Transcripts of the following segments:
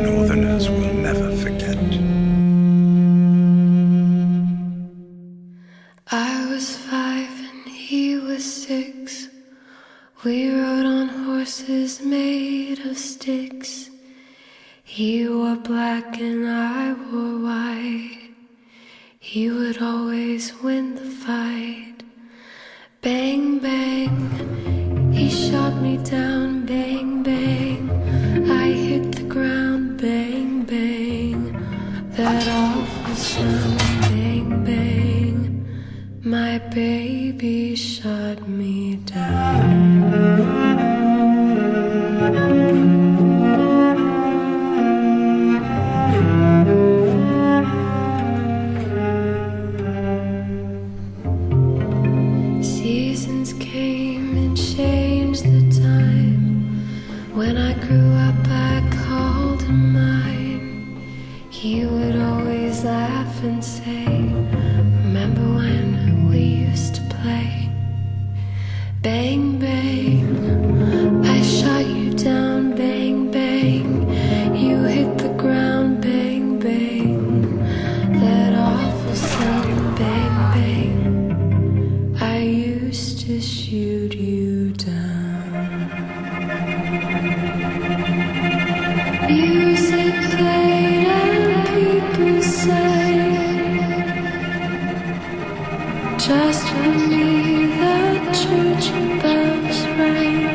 Northerners will never forget. I was 5 and he was 6. We rode on horses made of sticks. He wore black and I wore white. He would always win the fight. Bang, bang, he shot me down. Bang, bang, I hit the ground. Bang, bang, that awful sound. Bang, bang, my baby shot me down. Seasons came and changed the time. When I grew up I called him mine. He would always laugh and say, remember when we used to play? Bang, bang, I shot you down. Bang, bang, you hit the ground. Bang, bang, that awful sound. Bang, bang, I used to shoot you down. Music played and people sang. Just for me the church bells rang.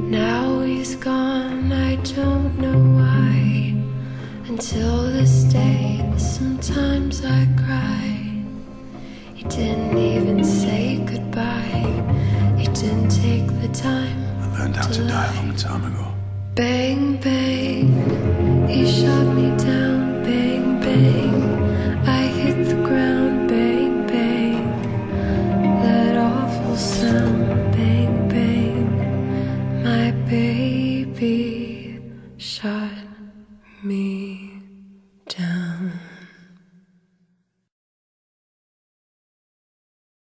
Now he's gone, I don't know why. Until this day, sometimes I cry. He didn't even say goodbye. He didn't take the time. I learned how to die a long time ago. Bang, bang, he shot me down. Bang, bang,